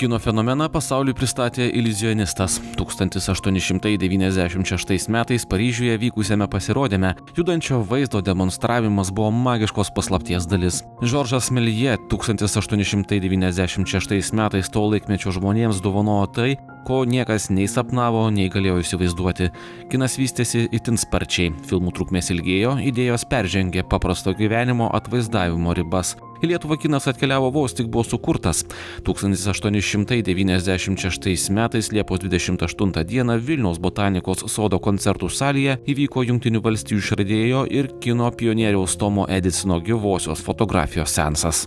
Kino fenomeną pasauliui pristatė iliuzionistas. 1896 metais Paryžiuje vykusiame pasirodyme judančio vaizdo demonstravimas buvo magiškos paslapties dalis. Žoržas Méliès 1896 metais to laikmečio žmonėms dovanojo tai, ko niekas nei sapnavo, nei galėjo įsivaizduoti. Kinas vystėsi itin sparčiai, filmų trukmės ilgėjo, idėjos peržengė paprasto gyvenimo atvaizdavimo ribas. Į Lietuvą kinas atkeliavo vos tik buvo sukurtas. 1896 metais Liepos 28 dieną Vilniaus botanikos sodo koncertų salėje įvyko Jungtinių valstijų išradėjo ir kino pionieriaus Tomo Edisono gyvosios fotografijos seansas.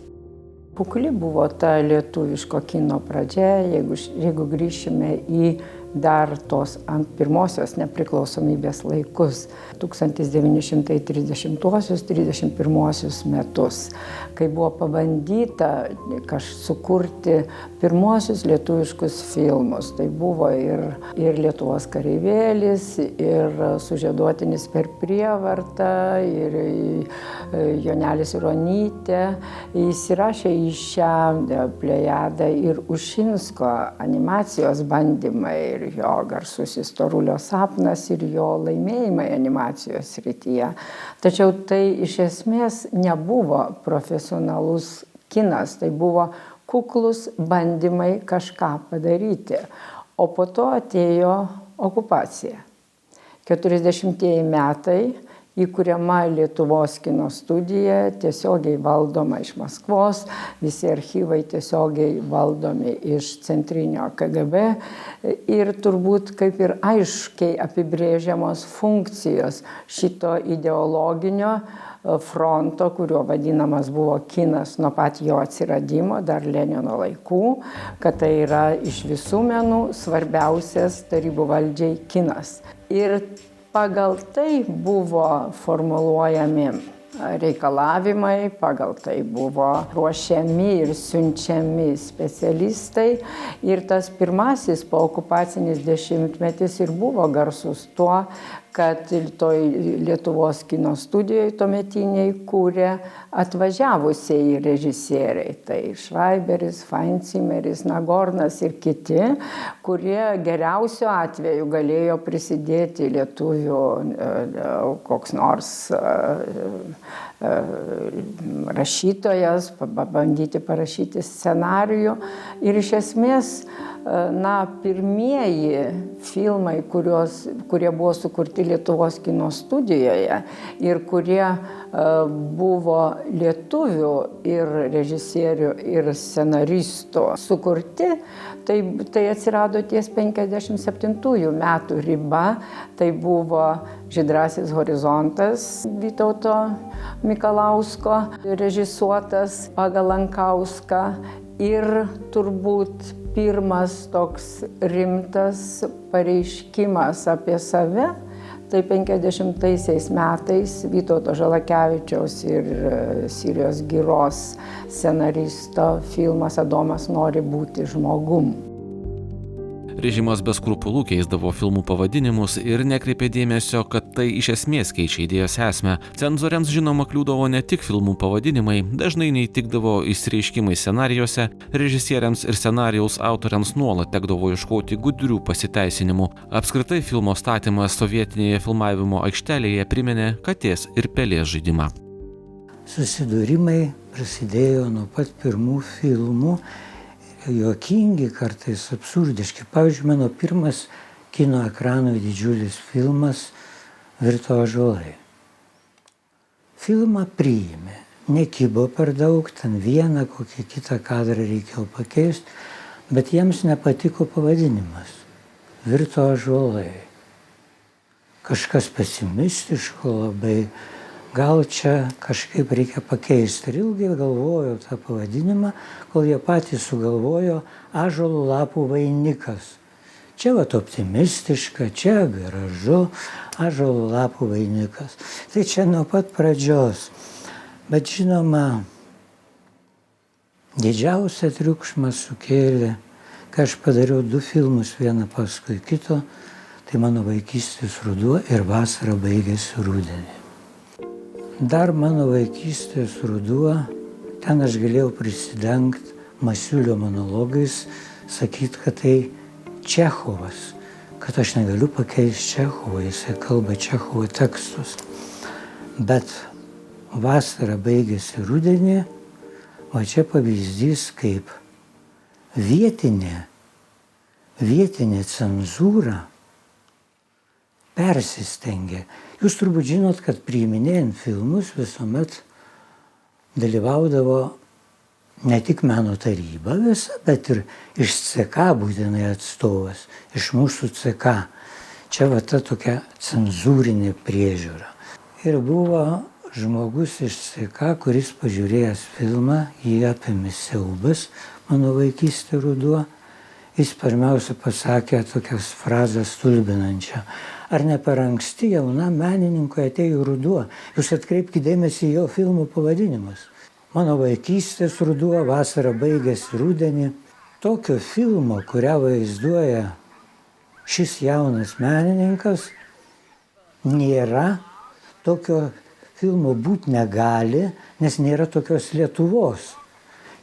Kukli buvo ta lietuviško kino pradžia, jeigu grįšime į dar tos ant pirmosios nepriklausomybės laikus, 1930-31 metus, kai buvo pabandyta sukurti pirmosius lietuviškus filmus. Tai buvo ir Lietuvos kareivėlis, ir Sužieduotinis per prievartą, ir Jonelis ir Onytė. Įsirašė į šią plejadą ir Ušinsko animacijos bandymai, ir jo garsusis Storulio sapnas, ir jo laimėjimai animacijos srityje. Tačiau tai iš esmės nebuvo profesionalus kinas, tai buvo kuklus bandymai kažką padaryti. O po to atėjo okupacija. 40 metai įkuriama Lietuvos kino studija, tiesiogiai valdoma iš Maskvos, visi archyvai tiesiogiai valdomi iš centrinio KGB ir turbūt kaip ir aiškiai apibrėžiamos funkcijos šito ideologinio fronto, kurio vadinamas buvo kinas nuo pat jo atsiradimo, dar Lenino laikų, kad tai yra iš visų menų svarbiausias tarybų valdžiai kinas. Ir pagal tai buvo formuluojami reikalavimai, pagal tai buvo ruošiami ir siunčiami specialistai. Ir tas pirmasis pookupacinis dešimtmetis ir buvo garsus tuo, kad toj Lietuvos kino studijoje tuometiniai kūrė atvažiavusieji režisieriai. Tai Švaiberis, Feinzimmeris, Nagornas ir kiti, kurie geriausiu atveju galėjo prisidėti lietuvių koks nors rašytojas, bandyti parašyti scenarijų. Ir iš esmės, pirmieji filmai, kurie buvo sukurti Lietuvos kino studijoje ir kurie buvo lietuvių ir režisierių ir scenaristų sukurti, tai atsirado ties 57 metų riba. Tai buvo Žydrasis horizontas Vytauto Mikalausko režisuotas pagal Lankauską ir turbūt pirmas toks rimtas pareiškimas apie save, tai 50 metais Vytauto Žalakevičiaus ir Sirijos Giros scenaristo filmas Adomas nori būti žmogum. Režimas be skrupulų keisdavo filmų pavadinimus ir nekreipė dėmesio, kad tai iš esmės keičia idėjos esmę. Cenzoriams žinoma kliūdavo ne tik filmų pavadinimai, dažnai neįtikdavo išsireiškimai scenarijuose, režisieriams ir scenarijaus autoriams nuolat tekdavo ieškoti gudrių pasiteisinimų. Apskritai filmo statymas sovietinėje filmavimo aikštelėje priminė katės ir pelės žaidimą. Susidūrimai prasidėjo nuo pat pirmų filmų. Juokingi, kartais absurdiški. Pavyzdžiui, mano pirmas kino ekranui didžiulis filmas Virto ąžuolai. Filmą priėmė, nekibo per daug, ten vieną kokį kitą kadrą reikėjo pakeisti, bet jiems nepatiko pavadinimas Virto ąžuolai. Kažkas pesimistiško labai, gal čia kažkaip reikia pakeisti. Ir ilgai galvojau tą pavadinimą, kol jie patys sugalvojo Ąžuolų lapų vainikas. Čia optimistiška, čia gražu, Ąžuolų lapų vainikas. Tai čia nuo pat pradžios. Bet žinoma, didžiausią triukšmą sukėlė, kai aš padariau 2 filmus vieną paskui kito, tai mano vaikystės ruduo ir vasara baigėsi rudenį. Dar mano vaikystės ruduo, ten aš galėjau prisidengti Masiulio monologais sakyti, kad tai Čechovas, kad aš negaliu pakeisti Čechovo, jisai kalba Čechovo tekstus. Bet vasara baigėsi rudenį, o čia pavyzdys, kaip vietinė cenzūra persistengė. Jūs turbūt žinot, kad priiminėjant filmus visuomet dalyvaudavo ne tik meno taryba visa, bet ir iš CK būtinai atstovas, iš mūsų CK. Čia va ta tokia cenzūrinė priežiūra. Ir buvo žmogus iš CK, kuris pažiūrėjęs filmą, jį apėmė siaubas, mano vaikystė ruduo. Jis pirmiausia pasakė tokias frazes stulbinančią. Ar ne per anksti jaunam menininkui atėjo ruduo? Jūs atkreipkite dėmesį į jo filmų pavadinimus. Mano vaikystės ruduo, vasara baigėsi rudenį. Tokio filmo, kurią vaizduoja šis jaunas menininkas, nėra. Tokio filmo būt negali, nes nėra tokios Lietuvos.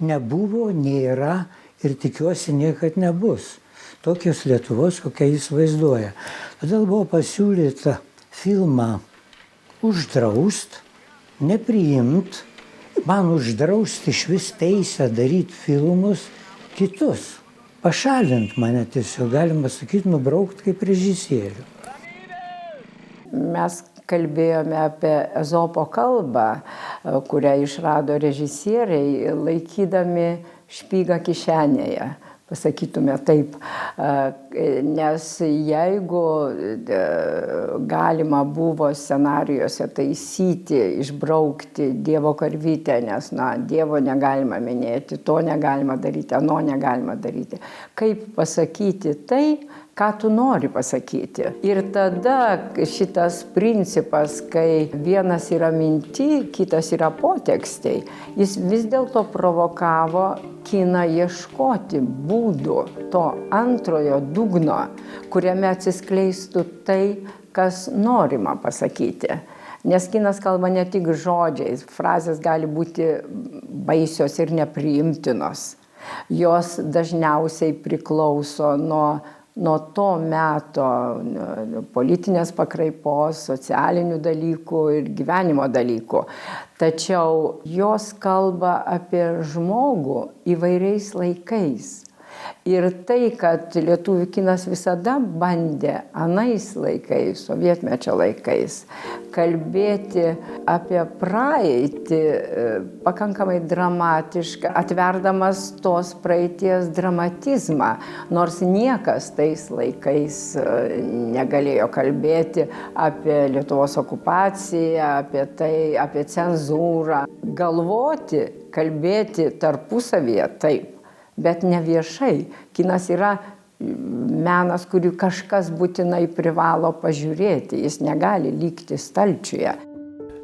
Nebuvo, nėra ir tikiuosi niekad nebus. Tokios Lietuvos, kokią jis vaizduoja. Todėl buvo pasiūlyta filmą uždraust, nepriimt, man uždrausti išvis teisę daryti filmus kitus. Pašalint mane tiesiog, galima sakyti, nubraukt kaip režisierių. Mes kalbėjome apie Ezopo kalbą, kurią išrado režisieriai, laikydami špygą kišenėje, pasakytume taip. Nes jeigu galima buvo scenarijuose taisyti, išbraukti Dievo karvytę, nes Dievo negalima minėti, to negalima daryti, ano negalima daryti. Kaip pasakyti tai, ką tu nori pasakyti. Ir tada šitas principas, kai vienas yra minty, kitas yra potekstėj, jis vis dėlto provokavo kiną ieškoti būdų, to antrojo dugno, kuriame atsiskleistų tai, kas norima pasakyti. Nes kinas kalba ne tik žodžiais, frazės gali būti baisios ir nepriimtinos. Jos dažniausiai priklauso nuo to meto politinės pakraipos, socialinių dalykų ir gyvenimo dalykų. Tačiau jos kalba apie žmogų įvairiais laikais. Ir tai, kad lietuvių kinas visada bandė anais laikais, sovietmečio laikais, kalbėti apie praeitį pakankamai dramatišką, atverdamas tos praeities dramatizmą, nors niekas tais laikais negalėjo kalbėti apie Lietuvos okupaciją, apie cenzūrą. Galvoti, kalbėti tarpusavyje taip. Bet ne viešai. Kinas yra menas, kurį kažkas būtinai privalo pažiūrėti. Jis negali likti stalčiuje.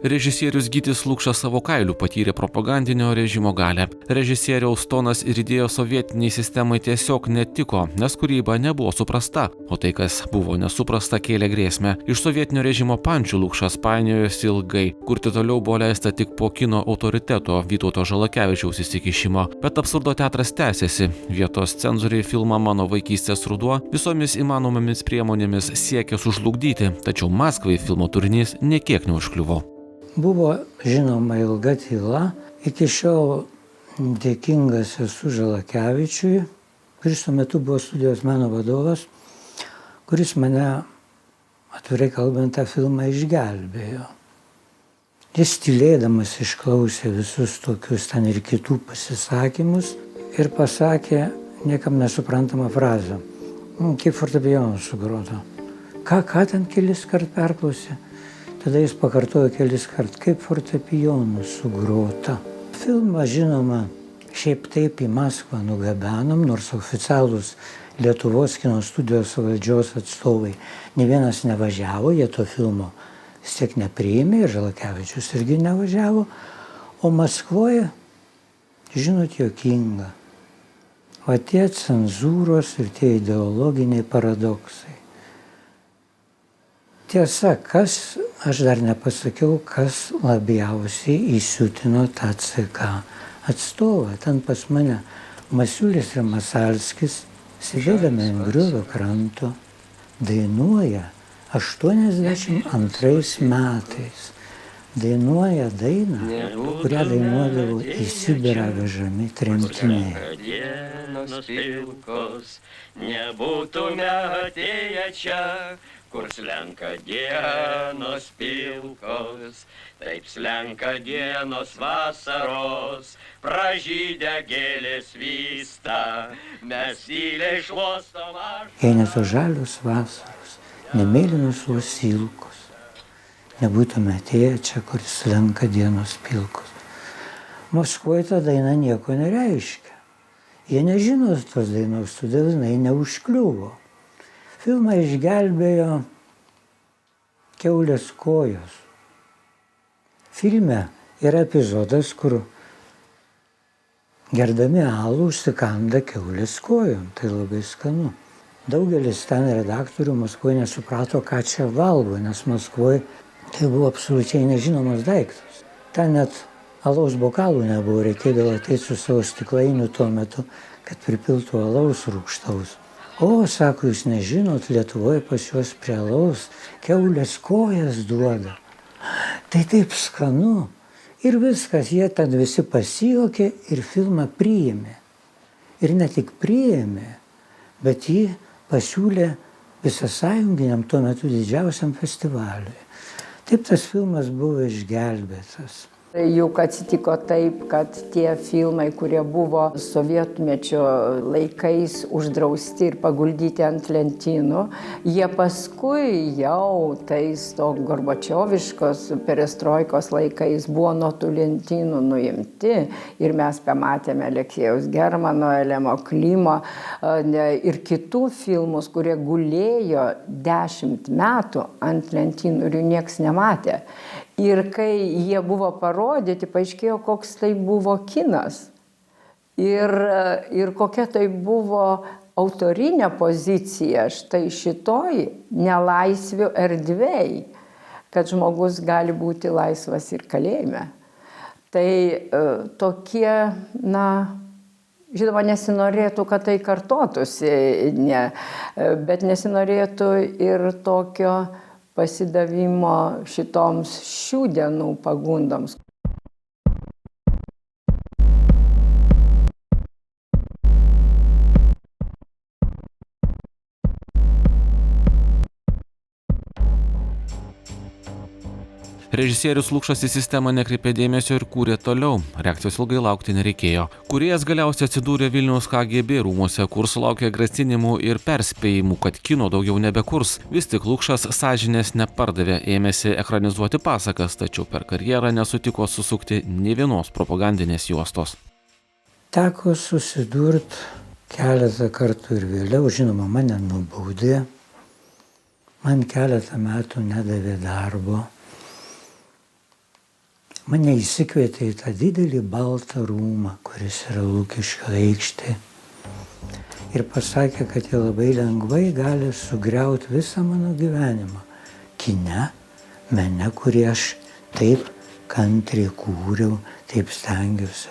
Režisierius Gytis Lukša savo kailiu patyrė propagandinio režimo galią. Režisieriaus tonas ir idėjos sovietiniai sistemai tiesiog netiko, nes kūryba nebuvo suprasta, o tai, kas buvo nesuprasta, kėlė grėsmę. Iš sovietinio režimo pančių Lukšas painiojosi ilgai. Kurti toliau buvo leista tik po kino autoriteto Vytauto Žalakevičiaus įsikišimo. Bet absurdo teatras tęsėsi. Vietos cenzoriai filmą Mano vaikystės ruduo visomis įmanomomis priemonėmis siekė sužlugdyti, tačiau Maskvai filmo turinys nė kiek neužkliuvo. Buvo žinoma ilga tyla. Iki šiol dėkingas esu Žalakevičiui, kuris tuo metu buvo studijos meno vadovas, kuris mane, atvirai kalbant, tą filmą išgelbėjo. Jis tylėdamas išklausė visus tokius ten ir kitų pasisakymus ir pasakė niekam nesuprantamą frazę. Kaip fortepijonas sugrodo. Ką ten kelis kart perklausė? Tada jis pakartojo kelis kart, kaip fortepijonas sugrota. Filmą, žinoma, šiaip taip į Maskvą nugabenom, nors oficialūs Lietuvos kino studijos valdžios atstovai ne vienas nevažiavo, jie to filmo vis tiek nepriėmė, Žalakevičius irgi nevažiavo, o Maskvoje, žinot, juokinga. O tie cenzūros ir tie ideologiniai paradoksai. Tiesa, aš dar nepasakiau, kas labiausiai įsiutino tą CK atstovą. Ten pas mane Masiulis ir Masalskis sėdėdami ant griovio kranto, dainuoja 82 metais. Dainuoja dainą, kurią dainuodavo į Sibirą vežami tremtiniai. Dienos pilkos, nebūtume atėję čia, kur slenka dienos pilkos, taip slenka dienos vasaros, pražydę gėlės vysta, mes tyliai šluostom aš. Jei ne tos žalios vasaros, ne mėlynos uosilkos, nebūtume atėję čia, kur slenka dienos pilkos. Maskvoje ta daina nieko nereiškia. Jie nežino tos dainos, todėl jinai neužkliuvo. Filmą išgelbėjo Kiaulės kojos. Filme yra epizodas, kur gerdami alų užsikanda kiaulės kojom. Tai labai skanu. Daugelis ten redaktorių Maskvoje nesuprato, ką čia valgo, nes Maskvoje tai buvo absoliučiai nežinomas daiktas. Ten net alaus bokalų nebuvo, reikėdavo ateiti su savo stiklainiu tuo metu, kad pripiltų alaus rūgštaus. O, sako, jūs nežinot, Lietuvoje pas juos prie alaus kiaulės kojas duoda. Tai taip skanu. Ir viskas, jie ten visi pasijuokė ir filmą priėmė. Ir ne tik priėmė, bet jį pasiūlė visasąjunginiam tuo metu didžiausiam festivaliui. Taip tas filmas buvo išgelbėtas. Juk atsitiko taip, kad tie filmai, kurie buvo sovietmečio laikais uždrausti ir paguldyti ant lentynų, jie paskui jau tais to gorbačioviškos perestroikos laikais buvo nuo tų lentynų nuimti. Ir mes pamatėme Aleksėjaus Germano, Elemo Klimo ir kitų filmus, kurie gulėjo 10 metų ant lentynų ir jų nieks nematė. Ir kai jie buvo parodyti, paaiškėjo, koks tai buvo kinas. Ir kokia tai buvo autorinė pozicija štai šitoj nelaisvių erdvėj, kad žmogus gali būti laisvas ir kalėjime. Tai tokie, žinoma, nesinorėtų, kad tai kartotųsi, bet nesinorėtų ir tokio pasidavimo šitoms šių dienų pagundoms. Režisierius Lukšas į sistemą nekreipė dėmesio ir kūrė toliau. Reakcijos ilgai laukti nereikėjo. Kūrėjas galiausiai atsidūrė Vilniaus KGB rūmuose, kur sulaukė grasinimų ir perspėjimų, kad kino daugiau nebekurs. Vis tik Lukšas sąžinės nepardavė, ėmėsi ekranizuoti pasakas, tačiau per karjerą nesutiko susukti nė vienos propagandinės juostos. Teko susidurti keletą kartų ir vėliau, žinoma, mane nubaudė. Man keletą metų nedavė darbo. Mane įsikvietė į tą didelį baltą rūmą, kuris yra Lukiškių aikštė. Ir pasakė, kad jie labai lengvai gali sugriauti visą mano gyvenimą. Kine, mene, kurį aš taip kantriai kūriau, taip stengiausi.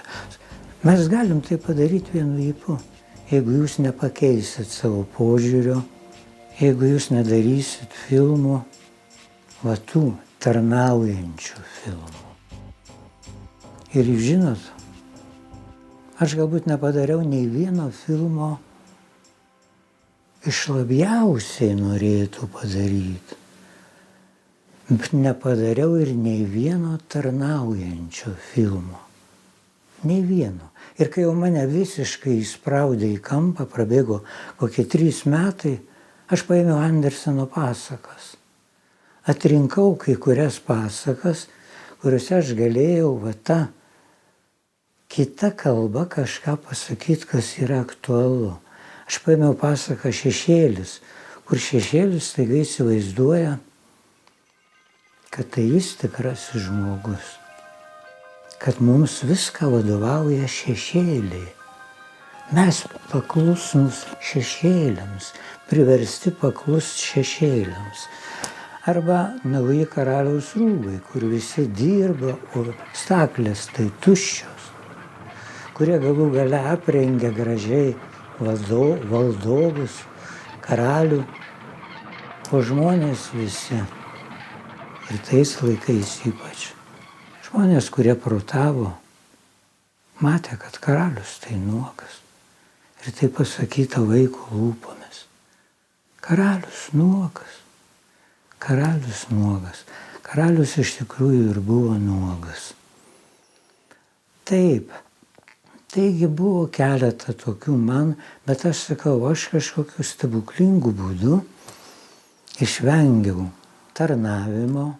Mes galim tai padaryti vienu ypu. Jeigu jūs nepakeisit savo požiūrio, jeigu jūs nedarysit filmų, va tų tarnaujančių filmų. Ir jūs žinot, aš galbūt nepadariau nei vieno filmo iš labiausiai norėtų padaryti, bet nepadariau ir nei vieno tarnaujančio filmo. Nei vieno. Ir kai jau mane visiškai įspraudė į kampą, prabėgo kokie 3 metai, aš paėmiau Anderseno pasakas. Atrinkau kai kurias pasakas, kuriuose aš galėjau tą kita kalba kažką pasakyti, kas yra aktualu. Aš paėmiau pasaką Šešėlis, kur šešėlis staiga įsivaizduoja, kad tai jis tikrasis žmogus. Kad mums viską vadovauja šešėliai. Mes paklusnus šešėliams, priversti paklusti šešėliams. Arba Nauji karaliaus rūbai, kur visi dirba, o staklės tai tuščios, kurie galų gale aprengia gražiai valdovus, karalių, o žmonės visi, ir tais laikais ypač, žmonės, kurie protavo, matė, kad karalius tai nuogas. Ir tai pasakyta vaiko lūpomis. Karalius nuogas. Karalius nuogas. Karalius iš tikrųjų ir buvo nuogas. Taip, taigi buvo keletą tokių man, bet aš sakau, aš kažkokiu stebuklingu būdu išvengiau tarnavimo.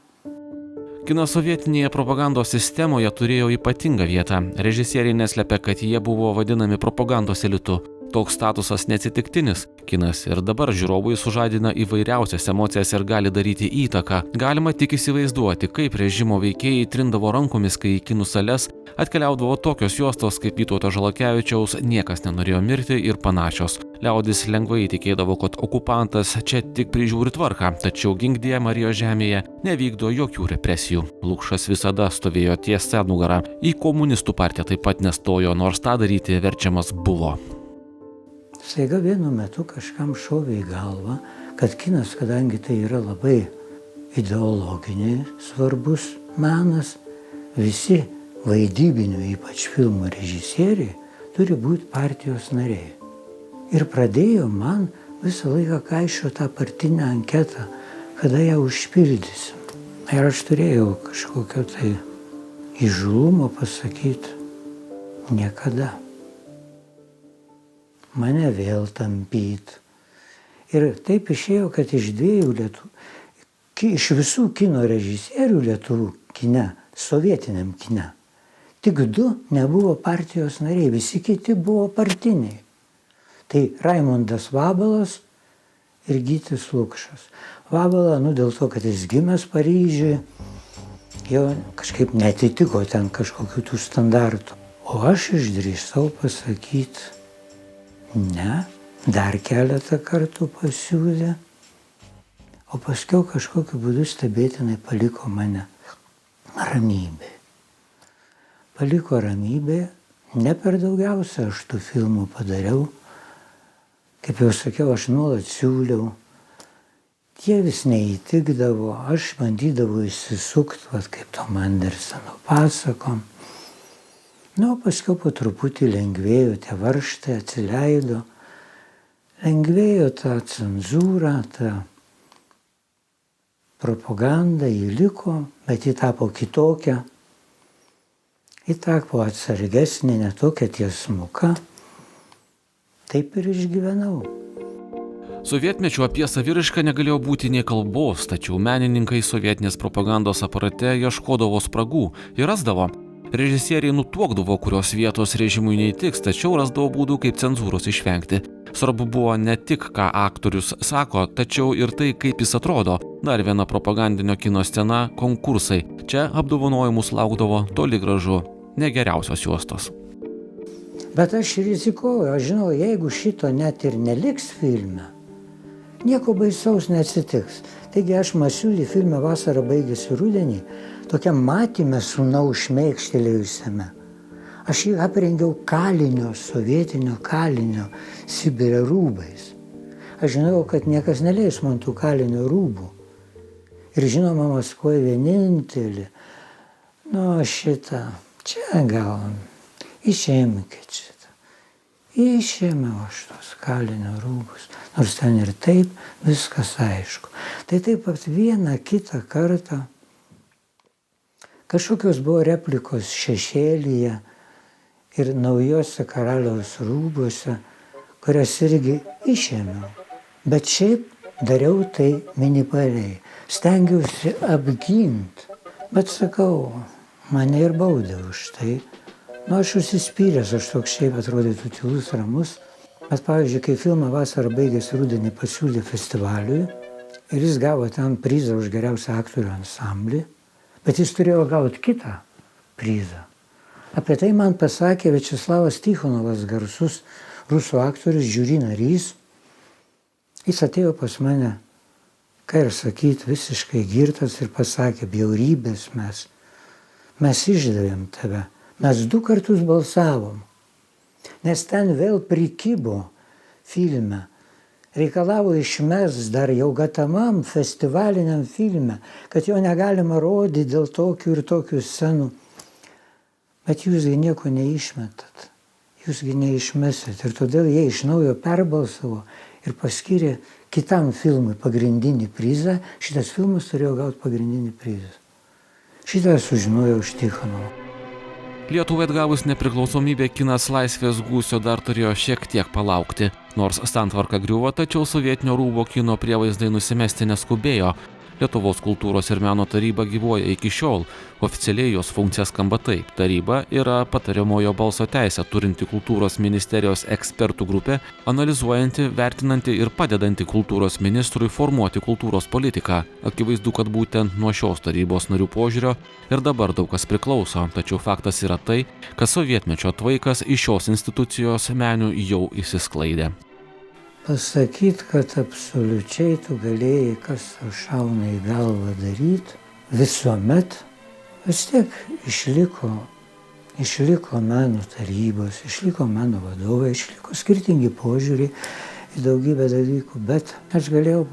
Kinas sovietinėje propagandos sistemoje turėjo ypatingą vietą. Režisieriai neslepia, kad jie buvo vadinami propagandos elitu. Toks statusas neatsitiktinis. Kinas ir dabar žiūrovui sužadina įvairiausias emocijas ir gali daryti įtaką. Galima tik įsivaizduoti, kaip režimo veikėjai trindavo rankomis, kai į kinų sales atkeliaudavo tokios juostos kaip Vytauto Žalakevičiaus Niekas nenorėjo mirti ir panašios. Liaudis lengvai tikėdavo, kad okupantas čia tik prižiūri tvarką, tačiau ginkdie Marijos žemėje nevykdo jokių represijų. Lukšas visada stovėjo tiesia nugara. Į komunistų partiją taip pat nestojo, nors tą daryti verčiamas buvo. Staiga vienu metu kažkam šovė į galvą, kad kinas, kadangi tai yra labai ideologinė svarbus menas, visi vaidybinių, ypač filmų režisieriai, turi būti partijos nariai. Ir pradėjo man visą laiką kaišio tą partinę anketą, kada ją užpildysim. Ir aš turėjau kažkokio tai įžūlumo pasakyti, niekada. Mane vėl tampyt. Ir taip išėjo, kad iš visų kino režisierių lietuvų kine, sovietiniam kine, tik 2 nebuvo partijos nariai, visi kiti buvo partiniai. Tai Raimundas Vabalas ir Gytis Lukšas. Vabala, dėl to, kad jis gimęs Paryžiuje, jo kažkaip netitiko ten kažkokių tų standartų. O aš išdrįsau pasakyti, ne, dar keletą kartų pasiūlė, o paskiau kažkokiu būdu stebėtinai paliko mane ramybė. Paliko ramybė, ne per daugiausia aš tų filmų padariau, kaip jau sakiau, aš nuolat siūliau, tie vis neįtikdavo, aš bandydavau įsisukti, kaip Tom Anderseno pasakom. O paskiau po truputį lengvėjo tie varžtai, atsileido, lengvėjo ta cenzūra, ta propaganda, ji liko, bet ji tapo kitokia, ji tapo atsargesnė, netokia tiesmuka, taip ir išgyvenau. Sovietmečiu apie saviraišką negalėjo būti nė kalbos, tačiau menininkai sovietinės propagandos aparate ieškodavo spragų ir rasdavo. Režisieriai nutuokdavo, kurios vietos režimui neįtiks, tačiau rasdavo būdų, kaip cenzūros išvengti. Svarbu buvo ne tik, ką aktorius sako, tačiau ir tai, kaip jis atrodo. Dar viena propagandinio kino scena – konkursai. Čia apdovanojimus laukdavo toli gražu ne geriausios juostos. Bet aš rizikuoju, aš žinau, jeigu šito net ir neliks filme, nieko baisaus neatsitiks. Taigi aš Masiulį filme Vasara baigėsi rudenį, tokiam matyme sūnaus šmėkštelėjusiame. Aš jį aprengiau kalinio, sovietinio kalinio, Sibire rūbais. Aš žinau, kad niekas neleis man tų kalinio rūbų. Ir žinoma, Maskvoje vienintelį, šitą, čia gal, išėmykit šitą. Išėmiau aš tos kalinio rūbus, nors ten ir taip viskas aišku. Tai taip pat vieną kitą kartą kažkokios buvo replikos Šešėlyje ir Naujuose karaliaus rūbuose, kurias irgi išėmiau. Bet šiaip dariau tai minimaliai. Stengiausi apginti. Bet sakau, mane ir baudė už tai. Aš užsispyręs, aš toks šiaip atrodytų tylus, ramus. Bet pavyzdžiui, kai filmą Vasara baigėsi rudenį pasiūlė festivaliui ir jis gavo ten prizą už geriausią aktorių ansamblį, bet jis turėjo gauti kitą prizą. Apie tai man pasakė Viačeslavas Tichonovas, garsus rusų aktorius, žiūri narys. Jis atėjo pas mane, ką ir sakyti, visiškai girtas ir pasakė, bjaurybės mes išdavėm tave. Mes 2 kartus balsavom, nes ten vėl prikibo filme. Reikalavo išmest dar jau gatamam festivaliniam filme, kad jo negalima rodyti dėl tokių ir tokių scenų. Bet jūsgi nieko neišmetat, jūsgi neišmesit. Ir todėl jie iš naujo perbalsavo ir paskyrė kitam filmui pagrindinį prizą. Šitas filmas turėjo gauti pagrindinį prizą. Šitą sužinojau iš Tichanovo. Lietuvai atgavus nepriklausomybę kinas laisvės gūsio dar turėjo šiek tiek palaukti. Nors santvarka griuvo, tačiau sovietinio rūbo kino prievaizdai nusimesti neskubėjo. Lietuvos kultūros ir meno taryba gyvuoja iki šiol. Oficialiai jos funkcija skamba taip. Taryba yra patariamojo balso teisę turinti kultūros ministerijos ekspertų grupė, analizuojanti, vertinanti ir padedanti kultūros ministrui formuoti kultūros politiką. Akivaizdu, kad būtent nuo šios tarybos narių požiūrio ir dabar daug kas priklauso. Tačiau faktas yra tai, kad sovietmečio tvaikas iš šios institucijos menių jau išsisklaidė. Pasakyt, kad absoliučiai tu galėjai, kas tau šauna į galvą daryti, visuomet vis tiek išliko meno tarybos, išliko meno vadovai, išliko skirtingi požiūriai į daugybę dalykų, bet aš galėjau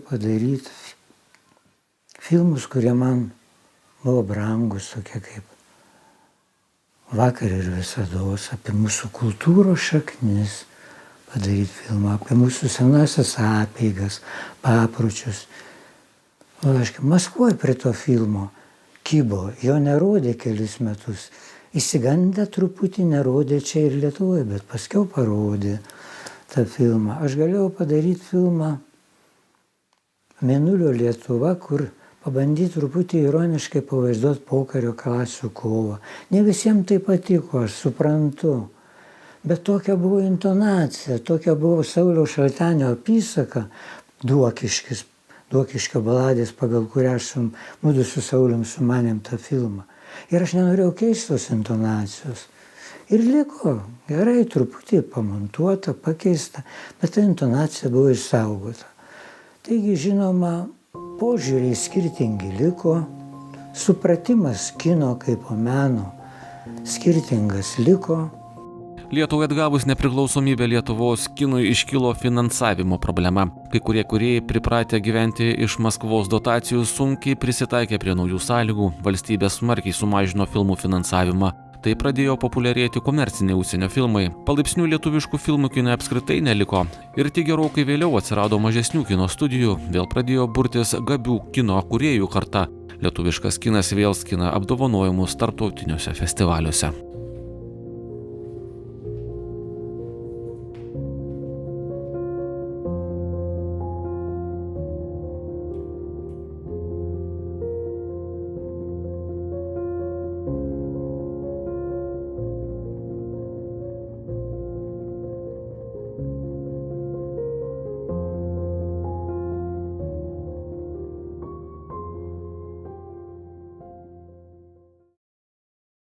padaryti filmus, kurie man buvo brangus, tokie kaip Vakar ir visados, apie mūsų kultūros šaknis padaryti filmą, apie mūsų senasias apeigas, papročius. O Maskvoje prie to filmo kybo, jo nerodė kelis metus. Įsigandę truputį nerodė čia ir Lietuvoje, bet paskiau parodė tą filmą. Aš galėjau padaryti filmą Mėnulio Lietuva, kur pabandyti truputį ironiškai pavaizduoti pokario klasių kovą. Ne visiems tai patiko, aš suprantu. Bet tokia buvo intonacija, tokia buvo Sauliaus Šaltenio apysaka, Duokiškio baladės, pagal kurią mudu su Saulium sumanėm tą filmą. Ir aš nenorėjau keisti tos intonacijos. Ir liko gerai, truputį pamontuota, pakeista, bet ta intonacija buvo išsaugota. Taigi, žinoma, požiūriai skirtingi liko, supratimas kino kaip meno skirtingas liko. Lietuvai atgavus nepriklausomybę Lietuvos kinui iškilo finansavimo problema. Kai kurie kūrėjai pripratę gyventi iš Maskvos dotacijų sunkiai prisitaikė prie naujų sąlygų, valstybė smarkiai sumažino filmų finansavimą. Tai pradėjo populiarėti komerciniai užsienio filmai. Palaipsniui lietuviškų filmų kine apskritai neliko. Ir tik gerokai vėliau atsirado mažesnių kino studijų, vėl pradėjo burtis gabių kino kūrėjų karta. Lietuviškas kinas vėl skina apdovanojimus tarptautiniuose festivaliuose.